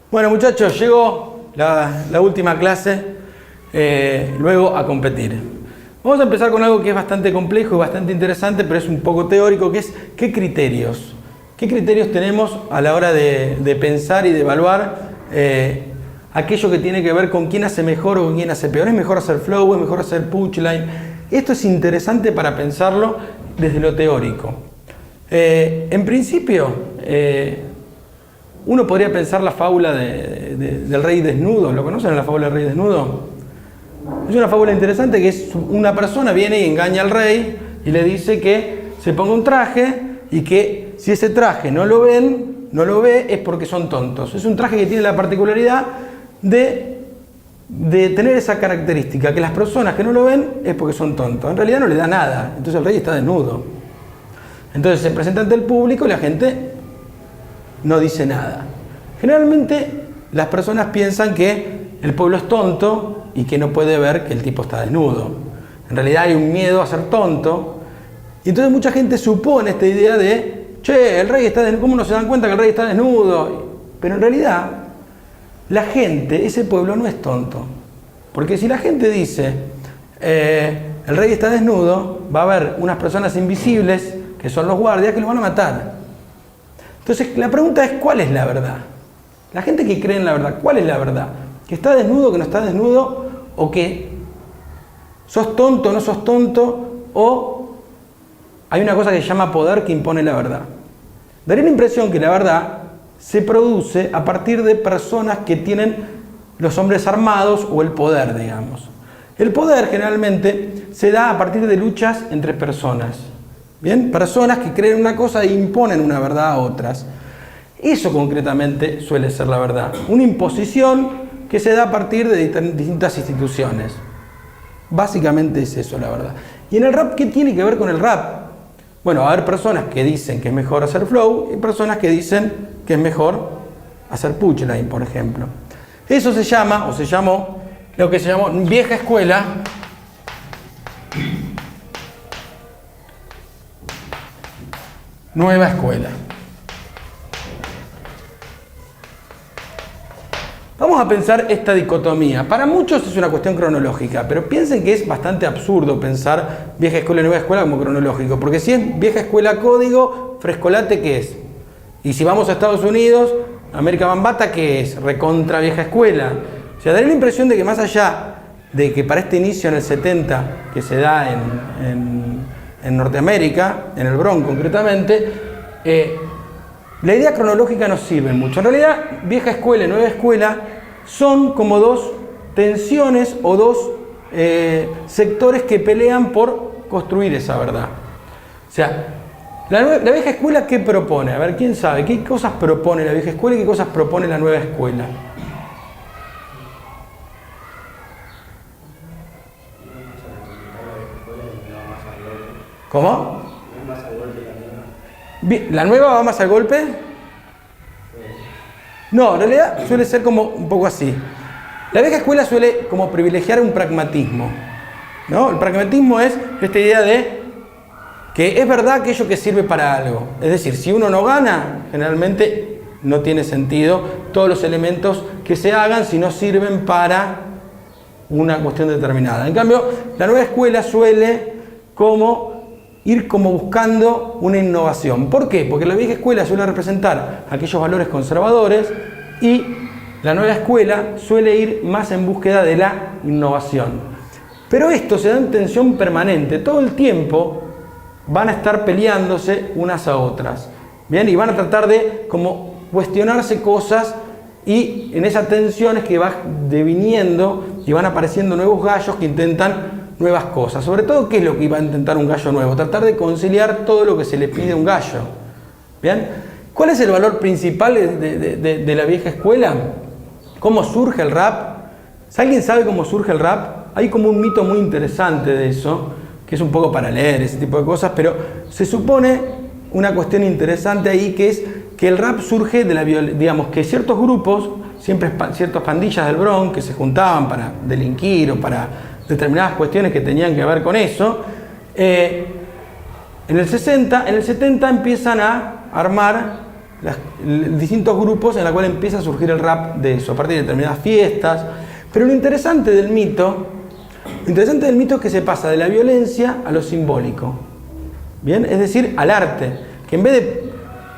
Bueno, muchachos, llegó la última clase, luego a competir. Vamos a empezar con algo que es bastante complejo y bastante interesante, pero es un poco teórico, que es ¿qué criterios? ¿Qué criterios tenemos a la hora de pensar y de evaluar aquello que tiene que ver con quién hace mejor o con quién hace peor? ¿Es mejor hacer flow? ¿Es mejor hacer punchline? Esto es interesante para pensarlo desde lo teórico. En principio, uno podría pensar la fábula del rey desnudo. ¿Lo conocen, la fábula del rey desnudo? Es una fábula interesante que es una persona viene y engaña al rey y le dice que se ponga un traje y que si ese traje no lo ve es porque son tontos. Es un traje que tiene la particularidad de tener esa característica, que las personas que no lo ven es porque son tontos. En realidad no le da nada, entonces el rey está desnudo. Entonces se presenta ante el público y la gente no dice nada. Generalmente las personas piensan que el pueblo es tonto y que no puede ver que el tipo está desnudo. En realidad hay un miedo a ser tonto. Y entonces mucha gente supone esta idea de, che, el rey está desnudo, ¿cómo no se dan cuenta que el rey está desnudo? Pero en realidad, la gente, ese pueblo no es tonto. Porque si la gente dice, el rey está desnudo, va a haber unas personas invisibles, que son los guardias, que lo van a matar. Entonces la pregunta es, ¿cuál es la verdad? La gente que cree en la verdad, ¿cuál es la verdad? ¿Que está desnudo, que no está desnudo? ¿O que sos tonto, no sos tonto? ¿O hay una cosa que se llama poder que impone la verdad? Daría la impresión que la verdad se produce a partir de personas que tienen los hombres armados o el poder, digamos. El poder generalmente se da a partir de luchas entre personas. ¿Bien? Personas que creen una cosa e imponen una verdad a otras. Eso concretamente suele ser la verdad. Una imposición que se da a partir de distintas instituciones. Básicamente es eso la verdad. ¿Y en el rap qué tiene que ver con el rap? Bueno, va a haber personas que dicen que es mejor hacer flow y personas que dicen que es mejor hacer punchline, por ejemplo. Eso se llama, o se llamó, lo que se llamó vieja escuela. Nueva escuela. Vamos a pensar esta dicotomía. Para muchos es una cuestión cronológica, pero piensen que es bastante absurdo pensar vieja escuela y nueva escuela como cronológico, porque si es vieja escuela código, frescolate, ¿qué es? Y si vamos a Estados Unidos, América Bambata, ¿qué es? Recontra vieja escuela. O sea, daría la impresión de que más allá de que para este inicio en el 70, que se da en Norteamérica, en el Bronx concretamente, la idea cronológica no sirve mucho. En realidad, vieja escuela y nueva escuela son como dos tensiones o dos sectores que pelean por construir esa verdad. O sea, la vieja escuela, ¿qué propone? A ver, ¿quién sabe? ¿Qué cosas propone la vieja escuela y qué cosas propone la nueva escuela? ¿Cómo? ¿La nueva va más al golpe? No, en realidad suele ser como un poco así. La vieja escuela suele como privilegiar un pragmatismo, ¿no? El pragmatismo es esta idea de que es verdad aquello que sirve para algo. Es decir, si uno no gana, generalmente no tiene sentido todos los elementos que se hagan si no sirven para una cuestión determinada. En cambio, la nueva escuela suele ir buscando una innovación. ¿Por qué? Porque la vieja escuela suele representar aquellos valores conservadores y la nueva escuela suele ir más en búsqueda de la innovación. Pero esto se da en tensión permanente. Todo el tiempo van a estar peleándose unas a otras. ¿Bien? Y van a tratar de cuestionarse cosas y en esa tensión es que va deviniendo y van apareciendo nuevos gallos que intentan nuevas cosas. Sobre todo, ¿qué es lo que iba a intentar un gallo nuevo? Tratar de conciliar todo lo que se le pide a un gallo. ¿Bien? ¿Cuál es el valor principal de la vieja escuela? ¿Cómo surge el rap? Si alguien sabe cómo surge el rap, hay como un mito muy interesante de eso, que es un poco para leer ese tipo de cosas, pero se supone una cuestión interesante ahí, que es que el rap surge de digamos, que ciertos grupos, siempre ciertas pandillas del Bronx, que se juntaban para delinquir o para determinadas cuestiones que tenían que ver con eso, en el 70 empiezan a armar distintos grupos en los cuales empieza a surgir el rap de eso, a partir de determinadas fiestas. Pero lo interesante del mito es que se pasa de la violencia a lo simbólico. ¿Bien? Es decir, al arte, que en vez de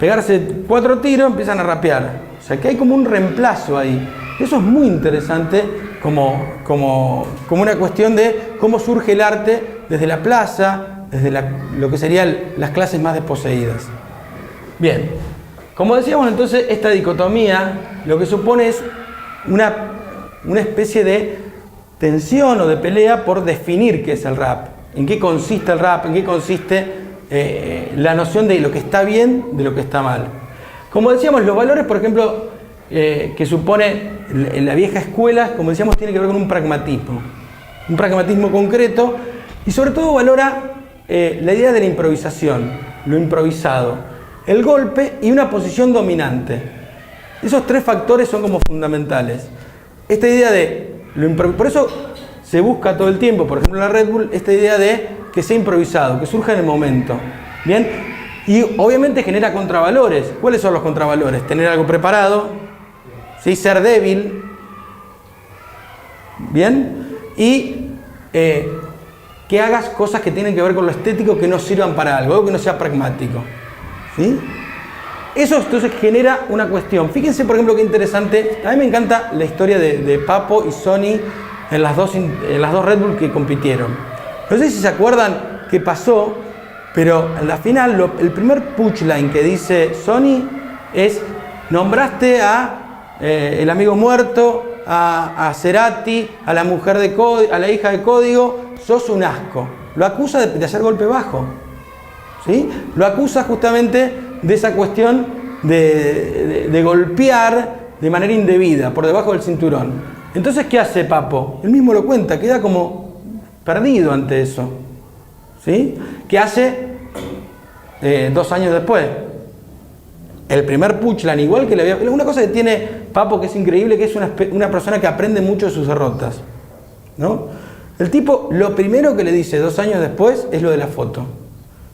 pegarse 4 tiros empiezan a rapear. O sea, que hay como un reemplazo ahí. Eso es muy interesante como una cuestión de cómo surge el arte desde la plaza, desde lo que serían las clases más desposeídas. Bien, como decíamos entonces, esta dicotomía lo que supone es una especie de tensión o de pelea por definir qué es el rap, en qué consiste el rap, en qué consiste la noción de lo que está bien, de lo que está mal. Como decíamos, los valores, por ejemplo, que supone en la vieja escuela, como decíamos, tiene que ver con un pragmatismo concreto, y sobre todo valora la idea de la improvisación, lo improvisado, el golpe y una posición dominante. Esos 3 factores son como fundamentales. Esta idea de por eso se busca todo el tiempo, por ejemplo en la Red Bull, esta idea de que sea improvisado, que surja en el momento. ¿Bien? Y obviamente genera contravalores. ¿Cuáles son los contravalores? Tener algo preparado, ¿sí? Ser débil, ¿bien? Y que hagas cosas que tienen que ver con lo estético que no sirvan para algo que no sea pragmático. ¿Sí? Eso entonces genera una cuestión. Fíjense, por ejemplo, qué interesante. A mí me encanta la historia de Papo y Sony en las dos Red Bull que compitieron. No sé si se acuerdan qué pasó, pero en la final el primer punchline que dice Sony es: nombraste a el amigo muerto, a Cerati, a la mujer de Código, a la hija de Código, sos un asco. Lo acusa de hacer golpe bajo. ¿Sí? Lo acusa justamente de esa cuestión de golpear de manera indebida, por debajo del cinturón. Entonces, ¿qué hace Papo? Él mismo lo cuenta, queda como perdido ante eso. ¿Sí? ¿Qué hace 2 años después? El primer punchline, igual que le había... Una cosa que tiene Papo que es increíble, que es una persona que aprende mucho de sus derrotas, ¿no? El tipo, lo primero que le dice 2 años después es lo de la foto.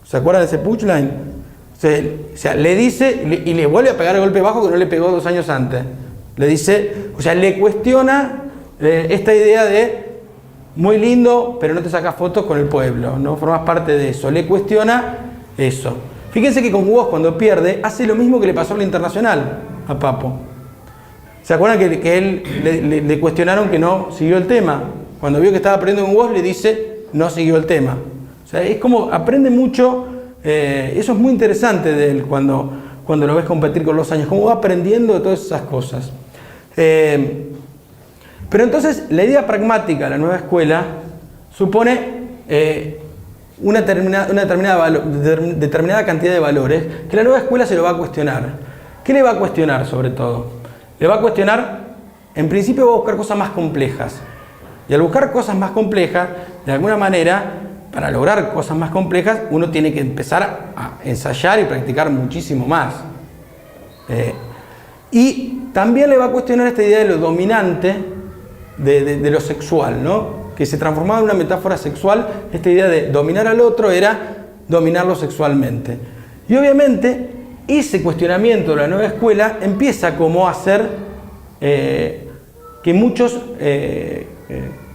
¿Se acuerdan de ese punchline? O sea, le dice y le vuelve a pegar el golpe bajo que no le pegó 2 años antes. Le dice, o sea, le cuestiona esta idea de muy lindo, pero no te sacas fotos con el pueblo, no formas parte de eso. Le cuestiona eso. Fíjense que con Woz, cuando pierde, hace lo mismo que le pasó a la Internacional a Papo. ¿Se acuerdan que él le cuestionaron que no siguió el tema? Cuando vio que estaba perdiendo con Woz, le dice, no siguió el tema. O sea, es como aprende mucho, eso es muy interesante de él cuando lo ves competir con los años, cómo va aprendiendo de todas esas cosas. Pero entonces la idea pragmática de la nueva escuela supone una determinada cantidad de valores que la nueva escuela se lo va a cuestionar. ¿Qué le va a cuestionar sobre todo? Le va a cuestionar, en principio va a buscar cosas más complejas. Y al buscar cosas más complejas, de alguna manera, para lograr cosas más complejas, uno tiene que empezar a ensayar y practicar muchísimo más. Y también le va a cuestionar esta idea de lo dominante, de lo sexual, ¿no? Que se transformaba en una metáfora sexual. Esta idea de dominar al otro era dominarlo sexualmente. Y obviamente, ese cuestionamiento de la nueva escuela empieza como a hacer que muchos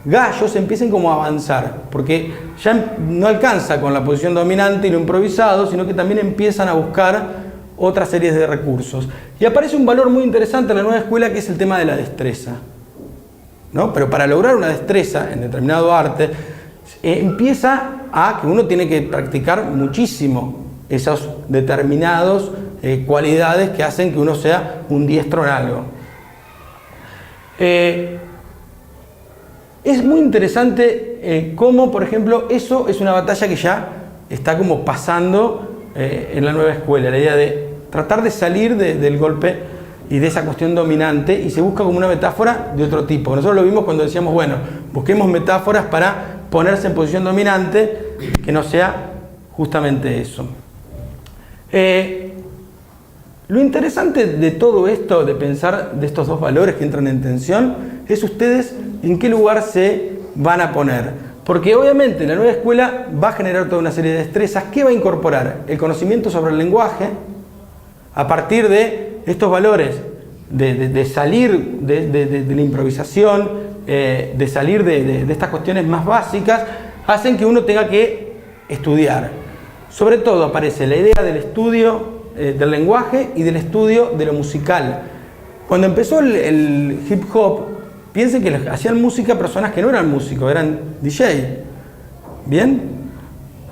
gallos empiecen como a avanzar, porque ya no alcanza con la posición dominante y lo improvisado, sino que también empiezan a buscar otras series de recursos. Y aparece un valor muy interesante en la nueva escuela, que es el tema de la destreza, ¿no? Pero para lograr una destreza en determinado arte, empieza a que uno tiene que practicar muchísimo esas determinadas cualidades que hacen que uno sea un diestro en algo. Es muy interesante cómo, por ejemplo, eso es una batalla que ya está como pasando en la nueva escuela, la idea de tratar de salir del golpe y de esa cuestión dominante, y se busca como una metáfora de otro tipo. Nosotros lo vimos cuando decíamos, bueno, busquemos metáforas para ponerse en posición dominante, que no sea justamente eso. Lo interesante de todo esto, de pensar de estos dos valores que entran en tensión, es ustedes en qué lugar se van a poner. Porque obviamente la nueva escuela va a generar toda una serie de destrezas. ¿Qué va a incorporar? El conocimiento sobre el lenguaje, a partir de estos valores, de salir de la improvisación, de salir de estas cuestiones más básicas, hacen que uno tenga que estudiar. Sobre todo aparece la idea del estudio del lenguaje y del estudio de lo musical. Cuando empezó el hip hop, piensen que hacían música personas que no eran músicos, eran DJ. ¿Bien?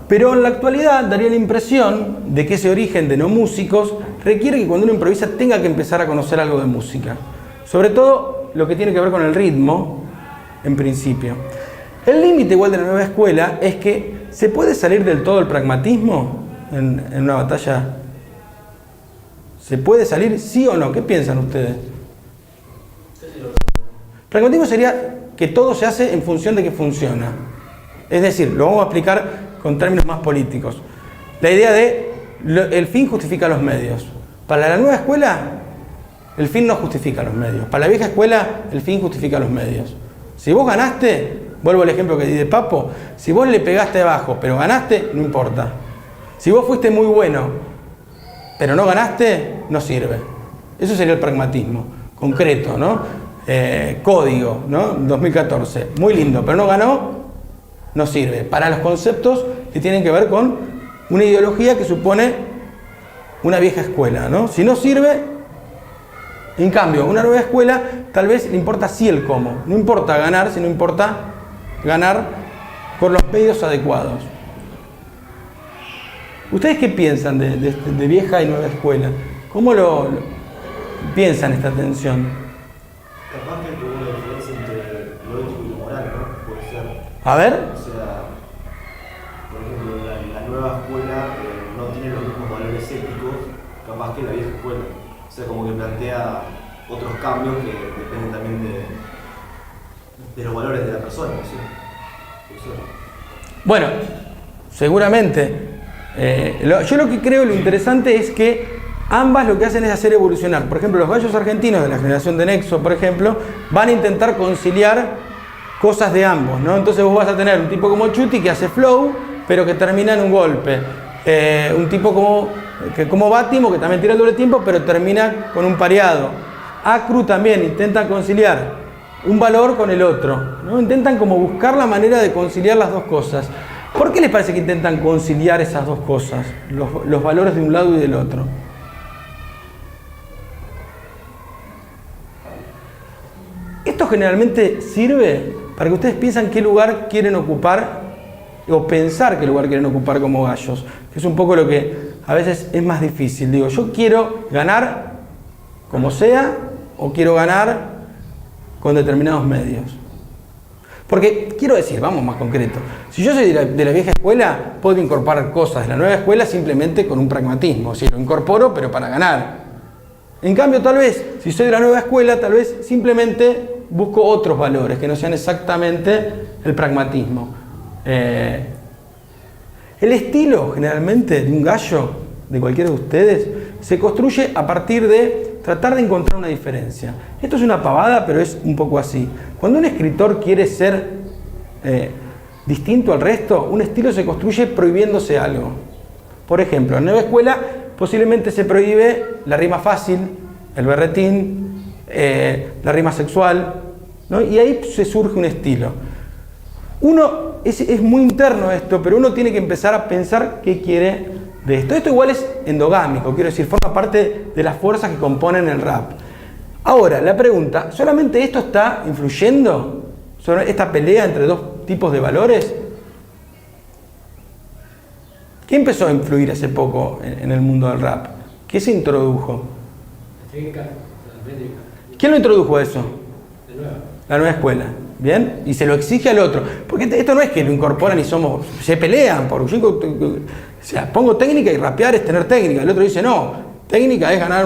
Pero en la actualidad daría la impresión de que ese origen de no músicos requiere que cuando uno improvisa tenga que empezar a conocer algo de música. Sobre todo lo que tiene que ver con el ritmo, en principio. El límite igual de la nueva escuela es que ¿se puede salir del todo del pragmatismo en una batalla? ¿Se puede salir sí o no? ¿Qué piensan ustedes? Pragmatismo sería que todo se hace en función de que funciona. Es decir, lo vamos a explicar con términos más políticos. La idea de el fin justifica los medios. Para la nueva escuela, el fin no justifica los medios. Para la vieja escuela, el fin justifica los medios. Si vos ganaste, vuelvo al ejemplo que di de Papo, si vos le pegaste abajo, pero ganaste, no importa. Si vos fuiste muy bueno, pero no ganaste, no sirve. Eso sería el pragmatismo, concreto, ¿no? Código, ¿no? 2014, muy lindo, pero no ganó, no sirve. Para los conceptos que tienen que ver con una ideología que supone una vieja escuela, ¿no? Si no sirve, en cambio, una nueva escuela tal vez le importa sí el cómo. No importa ganar, sino importa ganar por los medios adecuados. ¿Ustedes qué piensan de vieja y nueva escuela? ¿Cómo lo piensan esta tensión? Capaz que hay una diferencia entre lo ético y lo moral, ¿no? Puede ser. A ver. O sea, por ejemplo, la nueva escuela no tiene los mismos valores éticos, capaz que la vieja escuela. O sea, como que plantea otros cambios que dependen también de los valores de la persona, ¿sí? Bueno, seguramente. Yo lo que creo, lo interesante es que ambas lo que hacen es hacer evolucionar. Por ejemplo, los gallos argentinos de la generación de Nexo, por ejemplo, van a intentar conciliar cosas de ambos, ¿no? Entonces vos vas a tener un tipo como Chuti que hace flow, pero que termina en un golpe. Un tipo como Bátimo, que también tira el doble tiempo, pero termina con un pareado. Acru también intenta conciliar un valor con el otro, ¿no? Intentan como buscar la manera de conciliar las dos cosas. ¿Por qué les parece que intentan conciliar esas dos cosas? Los valores de un lado y del otro. Esto generalmente sirve para que ustedes piensen qué lugar quieren ocupar o pensar qué lugar quieren ocupar como gallos, que es un poco lo que a veces es más difícil. Digo, yo quiero ganar como sea o quiero ganar con determinados medios. Porque, quiero decir, vamos más concreto, si yo soy de la vieja escuela, puedo incorporar cosas de la nueva escuela simplemente con un pragmatismo, si lo incorporo, pero para ganar. En cambio, tal vez, si soy de la nueva escuela, tal vez simplemente busco otros valores que no sean exactamente el pragmatismo. El estilo, generalmente, de un gallo, de cualquiera de ustedes, se construye a partir de tratar de encontrar una diferencia. Esto es una pavada, pero es un poco así. Cuando un escritor quiere ser distinto al resto, un estilo se construye prohibiéndose algo. Por ejemplo, en la nueva escuela posiblemente se prohíbe la rima fácil, el berretín, la rima sexual, ¿no? Y ahí se surge un estilo. Es muy interno esto, pero uno tiene que empezar a pensar qué quiere de esto. Esto igual es endogámico, quiero decir, forma parte de las fuerzas que componen el rap. Ahora, la pregunta, ¿solamente esto está influyendo sobre esta pelea entre dos tipos de valores? ¿Qué empezó a influir hace poco en el mundo del rap? ¿Qué se introdujo? ¿Quién lo introdujo eso? La nueva escuela. ¿Bien? Y se lo exige al otro. Porque esto no es que lo incorporan y se pelean. Porque o sea, pongo técnica y rapear es tener técnica. El otro dice, no, técnica es ganar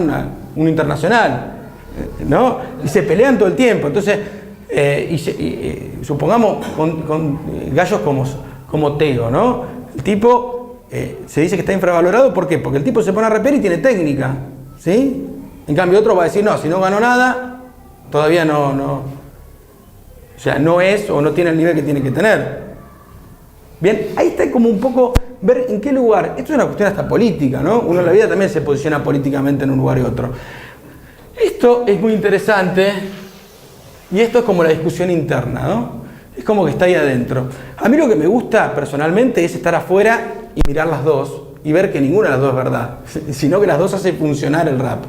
un internacional. ¿No? Y se pelean todo el tiempo. Entonces, supongamos con gallos como Tego, ¿no? El tipo se dice que está infravalorado. ¿Por qué? Porque el tipo se pone a rapear y tiene técnica. ¿Sí? En cambio, otro va a decir, no, si no ganó nada, todavía no. O sea, no es o no tiene el nivel que tiene que tener. Bien, ahí está como un poco ver en qué lugar, esto es una cuestión hasta política, ¿no? Uno en la vida también se posiciona políticamente en un lugar y otro. Esto es muy interesante y esto es como la discusión interna, ¿no? Es como que está ahí adentro. A mí lo que me gusta personalmente es estar afuera y mirar las dos y ver que ninguna de las dos es verdad, sino que las dos hacen funcionar el rap,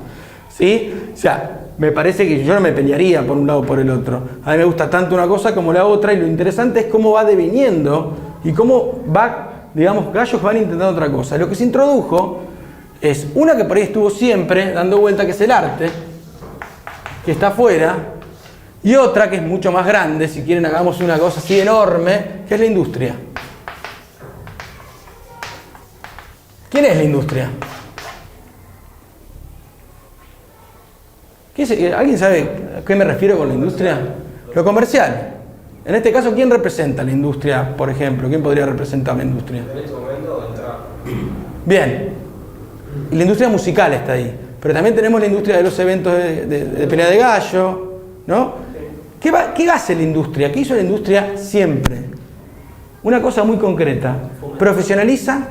¿sí? O sea, me parece que yo no me pelearía por un lado o por el otro. A mí me gusta tanto una cosa como la otra y lo interesante es cómo va deviniendo y cómo va, digamos, gallos van intentando otra cosa. Lo que se introdujo es una que por ahí estuvo siempre dando vuelta, que es el arte, que está afuera, y otra que es mucho más grande, si quieren hagamos una cosa así enorme, que es la industria. ¿Quién es la industria? ¿Alguien sabe a qué me refiero con la industria? Lo comercial. En este caso, ¿quién representa la industria, por ejemplo? ¿Quién podría representar la industria? En este momento entra. Bien. Y la industria musical está ahí. Pero también tenemos la industria de los eventos de pelea de gallo, ¿no? ¿Qué hace la industria? ¿Qué hizo la industria siempre? Una cosa muy concreta. Profesionaliza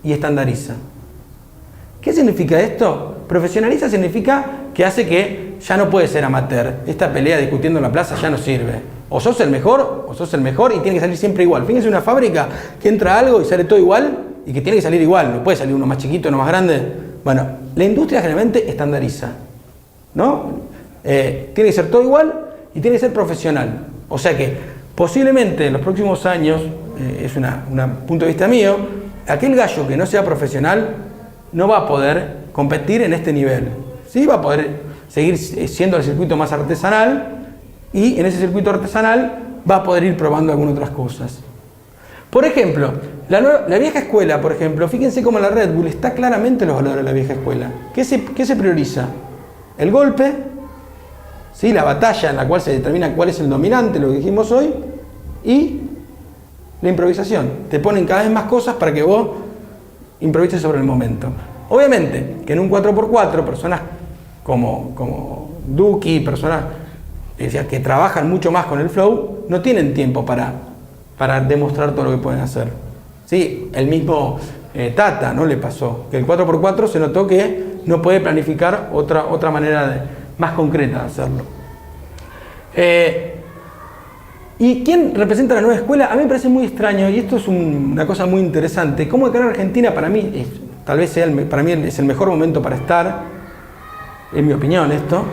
y estandariza. ¿Qué significa esto? Profesionaliza significa que hace que ya no puede ser amateur. Esta pelea discutiendo en la plaza ya no sirve. O sos el mejor y tiene que salir siempre igual. Fíjense una fábrica que entra algo y sale todo igual y que tiene que salir igual. No puede salir uno más chiquito, uno más grande. Bueno, la industria generalmente estandariza, ¿no? Tiene que ser todo igual y tiene que ser profesional. O sea que posiblemente en los próximos años, es un punto de vista mío, aquel gallo que no sea profesional no va a poder competir en este nivel. Sí, va a poder seguir siendo el circuito más artesanal y en ese circuito artesanal va a poder ir probando algunas otras cosas. Por ejemplo, la vieja escuela, por ejemplo, fíjense cómo la Red Bull está claramente los valores de la vieja escuela. ¿Qué se prioriza? El golpe, ¿sí? La batalla en la cual se determina cuál es el dominante, lo que dijimos hoy, y la improvisación. Te ponen cada vez más cosas para que vos improvises sobre el momento. Obviamente que en un 4x4, personas como Duki, personas que trabajan mucho más con el flow, no tienen tiempo para demostrar todo lo que pueden hacer. Sí, el mismo Tata, ¿no? Le pasó que el 4x4 se notó que no puede planificar otra manera más concreta de hacerlo. ¿Y quién representa la nueva escuela? A mí me parece muy extraño, y esto es una cosa muy interesante, cómo acá en Argentina, para mí, tal vez para mí es el mejor momento para estar, en mi opinión esto,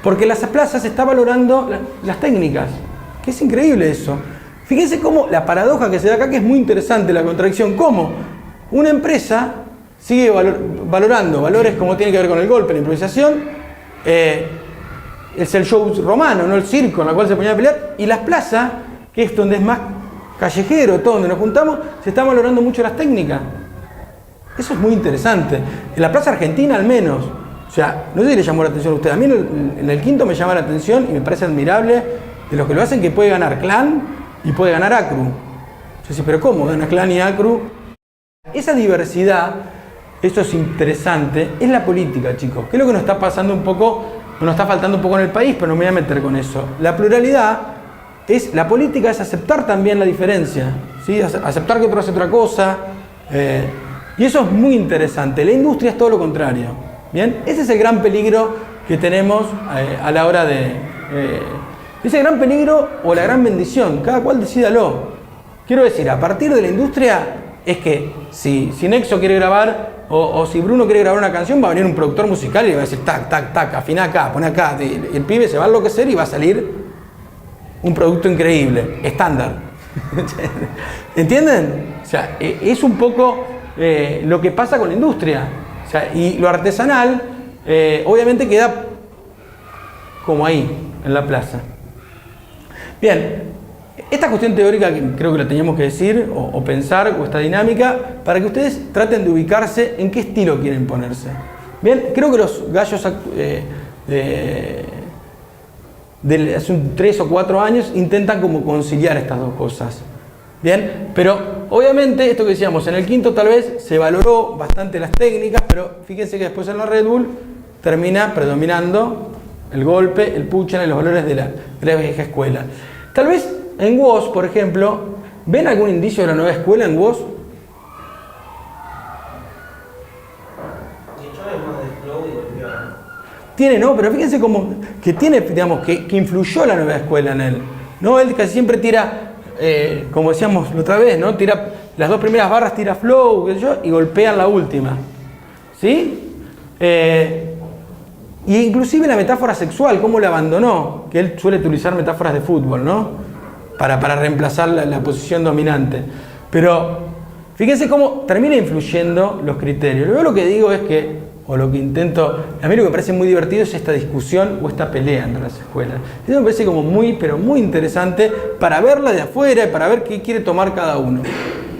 porque las plazas está valorando las técnicas, que es increíble eso. Fíjense cómo la paradoja que se da acá, que es muy interesante, la contradicción, cómo una empresa sigue valorando valores como tiene que ver con el golpe, la improvisación, es el show romano, no el circo en el cual se ponía a pelear, y las plazas, que es donde es más callejero, todo donde nos juntamos, se están valorando mucho las técnicas. Eso es muy interesante. En la plaza argentina al menos, o sea, no sé si le llamó la atención a usted, a mí en el quinto me llama la atención y me parece admirable de los que lo hacen, que puede ganar Clan y puede ganar Acru. Yo sé, pero ¿cómo gana Clan y Acru? Esa diversidad, eso es interesante, es la política, chicos, que es lo que nos está pasando un poco, nos está faltando un poco en el país, pero no me voy a meter con eso. La pluralidad la política es aceptar también la diferencia, ¿sí? Aceptar que otro hace otra cosa, y eso es muy interesante. La industria es todo lo contrario, ¿bien? Ese es el gran peligro que tenemos a la hora de... ese gran peligro o la gran bendición, cada cual decídalo. Quiero decir, a partir de la industria es que si Nexo quiere grabar o si Bruno quiere grabar una canción, va a venir un productor musical y le va a decir tac, tac, tac, afina acá, pon acá, y el pibe se va a enloquecer y va a salir un producto increíble, estándar. ¿Entienden? O sea, es un poco lo que pasa con la industria. O sea, y lo artesanal obviamente queda como ahí, en la plaza. Bien, esta cuestión teórica que creo que la teníamos que decir o pensar, o esta dinámica, para que ustedes traten de ubicarse en qué estilo quieren ponerse. Bien, creo que los gallos de hace 3 o 4 años intentan como conciliar estas dos cosas. Bien, pero obviamente esto que decíamos, en el quinto tal vez se valoró bastante las técnicas, pero fíjense que después en la Red Bull termina predominando el golpe, el punchline, los valores de la vieja escuela. Tal vez en WOS, por ejemplo, ¿ven algún indicio de la nueva escuela en WOS? Tiene, ¿no? Pero fíjense como que tiene, digamos, que influyó la nueva escuela en él. ¿No? Él casi siempre tira, como decíamos la otra vez, ¿no? Tira las 2 primeras barras, tira flow, qué sé yo, y golpea la última. ¿Sí? Y inclusive la metáfora sexual, cómo la abandonó, que él suele utilizar metáforas de fútbol, ¿no? Para reemplazar la posición dominante. Pero fíjense cómo termina influyendo los criterios. Yo lo que digo es que, o lo que intento, a mí lo que me parece muy divertido es esta discusión o esta pelea entre las escuelas. Eso me parece como muy, pero muy interesante para verla de afuera y para ver qué quiere tomar cada uno.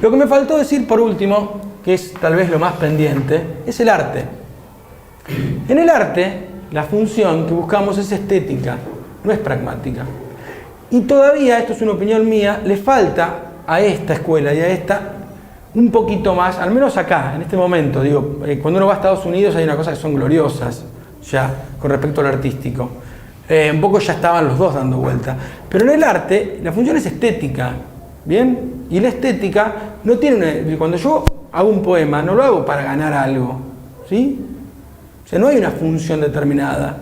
Lo que me faltó decir por último, que es tal vez lo más pendiente, es el arte. En el arte, la función que buscamos es estética, no es pragmática. Y todavía, esto es una opinión mía, le falta a esta escuela y a esta un poquito más, al menos acá, en este momento. Digo, cuando uno va a Estados Unidos hay una cosa que son gloriosas, ya, con respecto al artístico. Un poco ya estaban los dos dando vuelta. Pero en el arte, la función es estética, ¿bien? Y la estética no tiene cuando yo hago un poema, no lo hago para ganar algo, ¿sí? O sea, no hay una función determinada.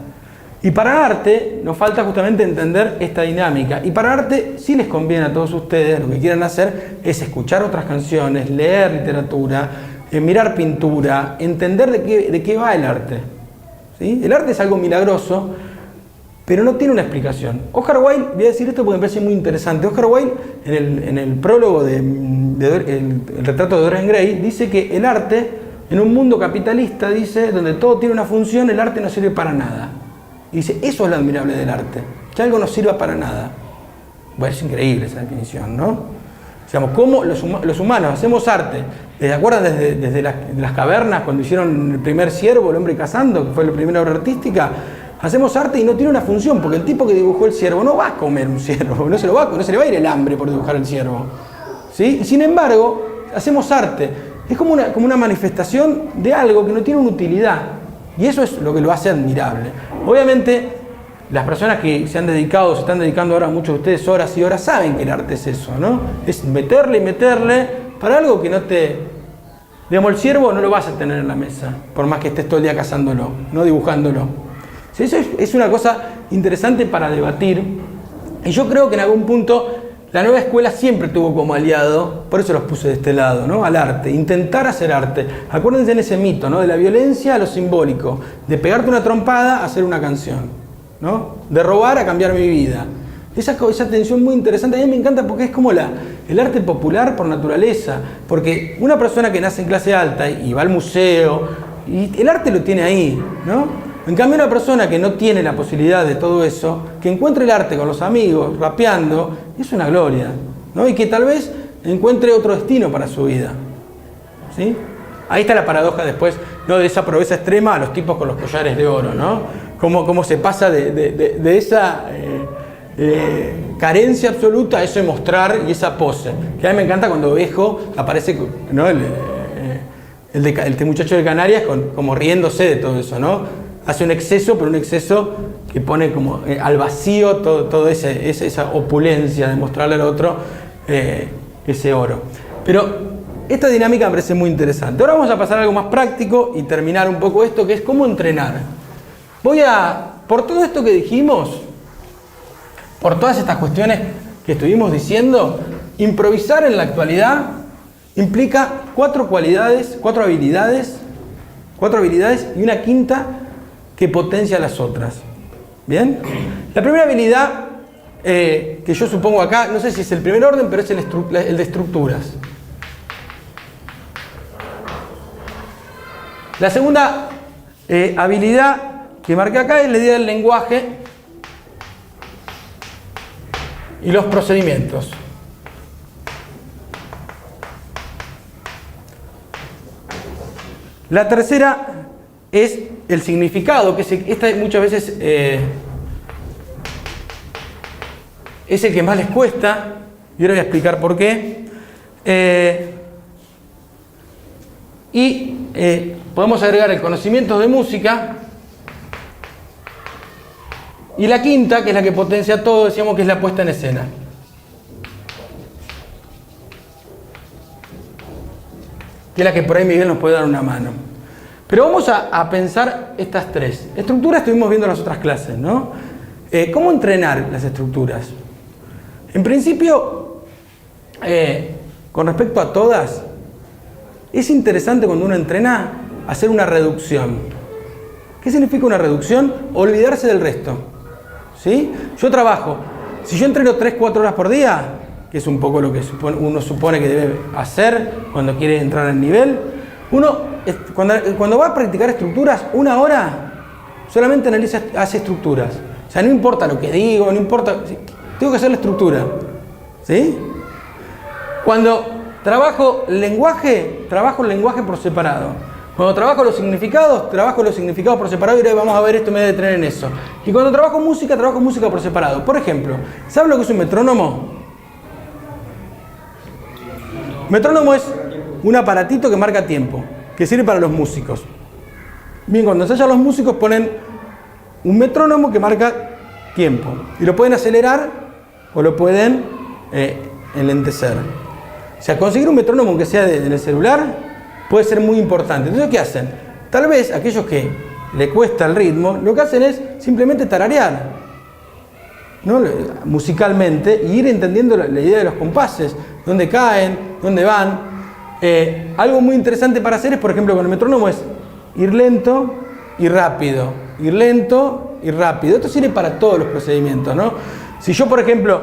Y para arte nos falta justamente entender esta dinámica. Y para arte sí les conviene a todos ustedes, lo que quieran hacer es escuchar otras canciones, leer literatura, mirar pintura, entender de qué va el arte. ¿Sí? El arte es algo milagroso, pero no tiene una explicación. Oscar Wilde, voy a decir esto porque me parece muy interesante. Oscar Wilde, en el prólogo el retrato de Dorian Gray, dice que el arte, en un mundo capitalista, dice, donde todo tiene una función, el arte no sirve para nada. Y dice, eso es lo admirable del arte, que algo no sirva para nada. Bueno, es increíble esa definición, ¿no? Digamos, ¿cómo los humanos hacemos arte? ¿Se acuerdan desde las cavernas, cuando hicieron el primer ciervo, el hombre cazando, que fue la primera obra artística? Hacemos arte y no tiene una función, porque el tipo que dibujó el ciervo no va a comer un ciervo, no se le va a ir el hambre por dibujar el ciervo. ¿Sí? Y sin embargo, hacemos arte. Es como una manifestación de algo que no tiene una utilidad. Y eso es lo que lo hace admirable. Obviamente, las personas que se están dedicando ahora, muchos de ustedes, horas y horas, saben que el arte es eso, ¿no? Es meterle y meterle para algo que no te... Digamos, el ciervo no lo vas a tener en la mesa, por más que estés todo el día cazándolo, no dibujándolo. ¿Sí? Eso es una cosa interesante para debatir. Y yo creo que en algún punto la nueva escuela siempre tuvo como aliado, por eso los puse de este lado, ¿no? Al arte, intentar hacer arte. Acuérdense en ese mito, ¿no? De la violencia a lo simbólico, de pegarte una trompada a hacer una canción, ¿no? De robar a cambiar mi vida. Esa tensión muy interesante, a mí me encanta porque es como el arte popular por naturaleza, porque una persona que nace en clase alta y va al museo, y el arte lo tiene ahí, ¿no? En cambio, una persona que no tiene la posibilidad de todo eso, que encuentre el arte con los amigos, rapeando, es una gloria, ¿no? Y que tal vez encuentre otro destino para su vida, ¿sí? Ahí está la paradoja después, ¿no? De esa proeza extrema a los tipos con los collares de oro, ¿no? Cómo se pasa de esa carencia absoluta a eso de mostrar y esa pose. Que a mí me encanta cuando Bejo aparece, ¿no? El muchacho de Canarias como riéndose de todo eso, ¿no? Hace un exceso, pero un exceso que pone como al vacío todo esa opulencia de mostrarle al otro ese oro. Pero esta dinámica me parece muy interesante. Ahora vamos a pasar a algo más práctico y terminar un poco esto, que es cómo entrenar. Por todo esto que dijimos, por todas estas cuestiones que estuvimos diciendo, improvisar en la actualidad implica 4 habilidades y una quinta que potencia las otras. ¿Bien? La primera habilidad que yo supongo acá, no sé si es el primer orden, pero es el de estructuras. La segunda habilidad que marqué acá es la idea del lenguaje y los procedimientos. La tercera es el significado, que esta muchas veces es el que más les cuesta, y ahora voy a explicar por qué. Podemos agregar el conocimiento de música. Y la quinta, que es la que potencia todo, decíamos que es la puesta en escena. Que es la que por ahí Miguel nos puede dar una mano. Pero vamos a pensar estas tres. Estructuras estuvimos viendo en las otras clases, ¿no? ¿Cómo entrenar las estructuras? En principio, con respecto a todas, es interesante cuando uno entrena hacer una reducción. ¿Qué significa una reducción? Olvidarse del resto. ¿Sí? Yo trabajo. Si yo entreno 3-4 horas por día, que es un poco lo que uno supone que debe hacer cuando quiere entrar al nivel, cuando va a practicar estructuras, 1 hora solamente hace estructuras. O sea, no importa lo que digo, no importa, tengo que hacer la estructura. ¿Sí? Cuando trabajo el lenguaje por separado. Cuando trabajo los significados por separado y ahora vamos a ver esto, me voy a detener en eso. Y cuando trabajo música por separado. Por ejemplo, ¿sabes lo que es un metrónomo? Metrónomo es un aparatito que marca tiempo, que sirve para los músicos. Bien, cuando ensayan los músicos ponen un metrónomo que marca tiempo. Y lo pueden acelerar o lo pueden enlentecer. O sea, conseguir un metrónomo aunque sea en el celular puede ser muy importante. Entonces, ¿qué hacen? Tal vez aquellos que le cuesta el ritmo, lo que hacen es simplemente tararear, ¿no? Musicalmente, y ir entendiendo la idea de los compases, dónde caen, dónde van. Algo muy interesante para hacer es, por ejemplo, con el metrónomo es ir lento y rápido, ir lento y rápido. Esto sirve para todos los procedimientos, ¿no? Si yo, por ejemplo,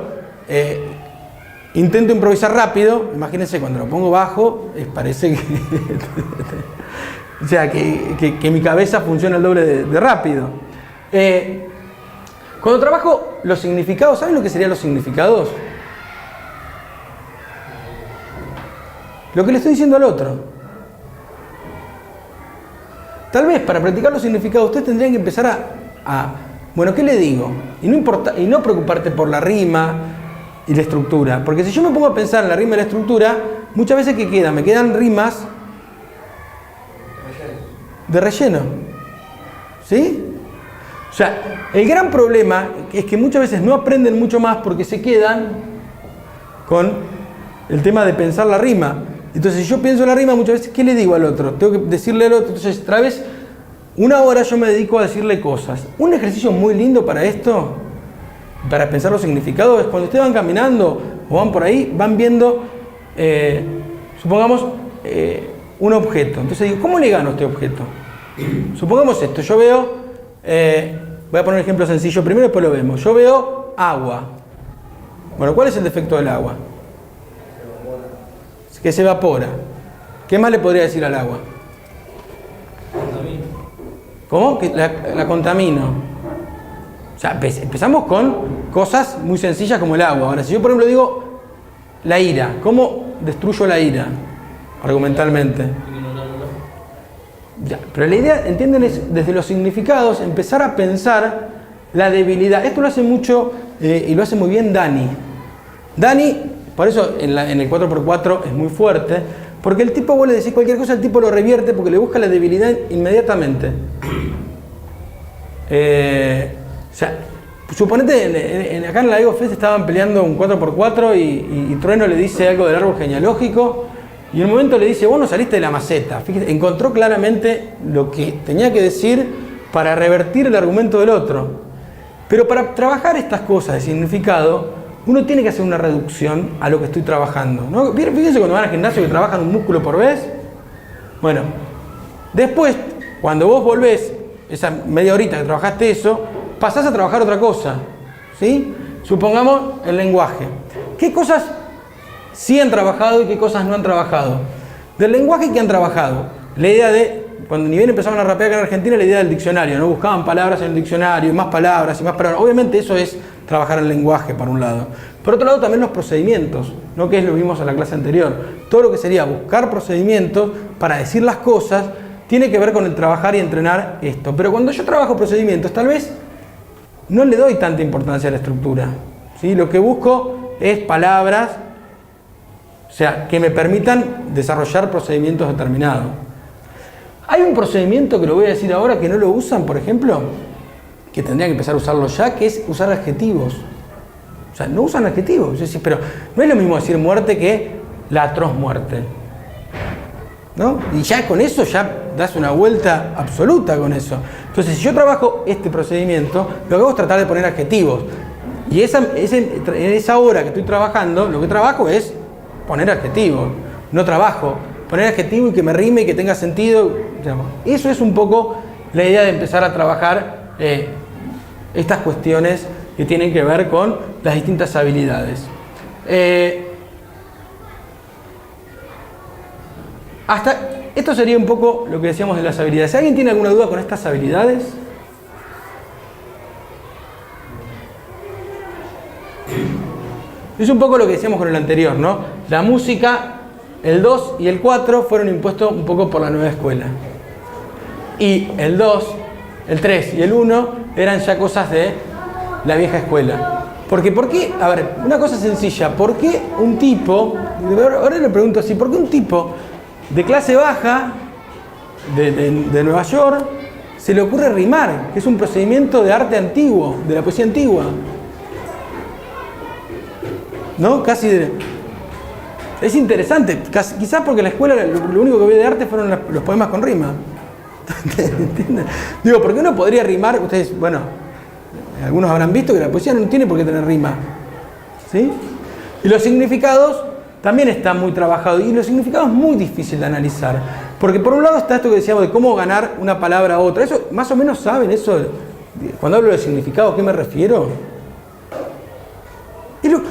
intento improvisar rápido, imagínense cuando lo pongo bajo, parece que o sea, que mi cabeza funciona el doble de rápido. Cuando trabajo los significados, ¿saben lo que serían los significados? Lo que le estoy diciendo al otro. Tal vez para practicar los significados ustedes tendrían que empezar bueno, ¿qué le digo? Y no preocuparte por la rima y la estructura. Porque si yo me pongo a pensar en la rima y la estructura, muchas veces ¿qué queda? Me quedan rimas de relleno. ¿Sí? O sea, el gran problema es que muchas veces no aprenden mucho más porque se quedan con el tema de pensar la rima. Entonces, si yo pienso la rima, muchas veces, ¿qué le digo al otro? Tengo que decirle al otro. Entonces, otra vez, 1 hora yo me dedico a decirle cosas. Un ejercicio muy lindo para esto, para pensar los significados, es cuando ustedes van caminando o van por ahí, van viendo, supongamos, un objeto. Entonces digo, ¿cómo le gano a este objeto? Supongamos esto, yo veo, voy a poner un ejemplo sencillo primero y después lo vemos. Yo veo agua. Bueno, ¿cuál es el defecto del agua? Que se evapora. ¿Qué más le podría decir al agua? ¿Cómo? Que la contamino. O sea, empezamos con cosas muy sencillas como el agua. Ahora, si yo por ejemplo digo la ira, ¿cómo destruyo la ira? Argumentalmente. Ya, pero la idea, entienden, es desde los significados empezar a pensar la debilidad. Esto lo hace mucho y lo hace muy bien Dani. Dani, por eso en el 4x4 es muy fuerte, porque el tipo, vos le decís cualquier cosa, el tipo lo revierte porque le busca la debilidad inmediatamente. O sea, suponete, acá en la Ego Fest estaban peleando un 4x4 y Trueno le dice algo del árbol genealógico y en un momento le dice, vos no saliste de la maceta. Fíjate, encontró claramente lo que tenía que decir para revertir el argumento del otro. Pero para trabajar estas cosas de significado, uno tiene que hacer una reducción a lo que estoy trabajando, ¿no? Fíjense cuando van al gimnasio que trabajan un músculo por vez. Bueno, después, cuando vos volvés, esa media horita que trabajaste eso, pasás a trabajar otra cosa, ¿sí? Supongamos el lenguaje. ¿Qué cosas sí han trabajado y qué cosas no han trabajado? Del lenguaje que han trabajado. La idea de, cuando ni bien empezaban a rapear acá en Argentina, la idea del diccionario, ¿no? Buscaban palabras en el diccionario, más palabras y más palabras. Obviamente eso es trabajar el lenguaje, por un lado. Por otro lado, también los procedimientos, ¿no? Que es lo que vimos en la clase anterior. Todo lo que sería buscar procedimientos para decir las cosas, tiene que ver con el trabajar y entrenar esto. Pero cuando yo trabajo procedimientos, tal vez no le doy tanta importancia a la estructura, ¿sí? Lo que busco es palabras, o sea, que me permitan desarrollar procedimientos determinados. Hay un procedimiento que lo voy a decir ahora que no lo usan, por ejemplo, que tendrían que empezar a usarlo ya, que es usar adjetivos. O sea, no usan adjetivos. Yo decía, pero no es lo mismo decir muerte que la atroz muerte. ¿no? Y ya con eso ya das una vuelta absoluta con eso. Entonces, si yo trabajo este procedimiento, lo que hago es tratar de poner adjetivos. Y en esa hora que estoy trabajando, lo que trabajo es poner adjetivos. No trabajo. Poner adjetivo y que me rime y que tenga sentido. Digamos. Eso es un poco la idea de empezar a trabajar estas cuestiones que tienen que ver con las distintas habilidades. Hasta esto sería un poco lo que decíamos de las habilidades. ¿Alguien tiene alguna duda con estas habilidades? Es un poco lo que decíamos con el anterior, ¿no? La música, el 2 y el 4 fueron impuestos un poco por la nueva escuela. Y el 2, el 3 y el 1 eran ya cosas de la vieja escuela. Porque, ¿por qué? A ver, una cosa sencilla. ¿Por qué un tipo, ahora le pregunto así, ¿por qué un tipo de clase baja de Nueva York se le ocurre rimar? Que es un procedimiento de arte antiguo, de la poesía antigua. ¿No? Es interesante, quizás porque en la escuela lo único que vi de arte fueron los poemas con rima. ¿Entiendes? Digo, ¿por qué uno podría rimar? Ustedes, bueno, algunos habrán visto que la poesía no tiene por qué tener rima. ¿Sí? Y los significados también están muy trabajados. Y los significados es muy difícil de analizar. Porque por un lado está esto que decíamos de cómo ganar una palabra a otra. Eso, más o menos saben eso. Cuando hablo de significado, ¿a qué me refiero?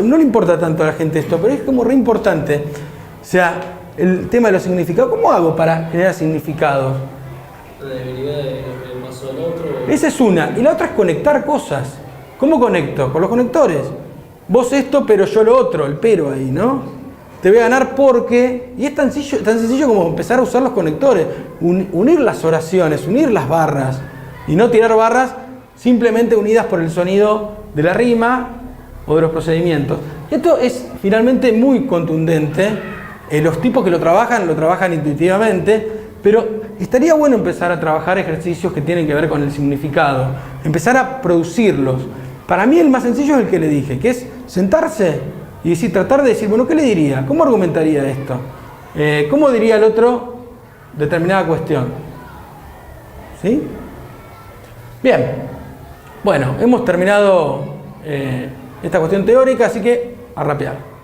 No le importa tanto a la gente esto, pero es como re importante. O sea, el tema de los significados. ¿Cómo hago para generar significados? La debilidad de lo más al otro. Esa es una. Y la otra es conectar cosas. ¿Cómo conecto? Con los conectores. Vos esto, pero yo lo otro. El pero ahí, ¿no? Te voy a ganar porque... Y es tan sencillo como empezar a usar los conectores. Unir las oraciones, unir las barras. Y no tirar barras simplemente unidas por el sonido de la rima o de los procedimientos. Esto es finalmente muy contundente. Los tipos que lo trabajan intuitivamente, pero estaría bueno empezar a trabajar ejercicios que tienen que ver con el significado, empezar a producirlos. Para mí el más sencillo es el que le dije, que es sentarse y decir, tratar de decir, bueno, ¿qué le diría? ¿Cómo argumentaría esto? ¿Cómo diría el otro determinada cuestión? ¿Sí? Bien, bueno, hemos terminado esta cuestión teórica, así que a rapear.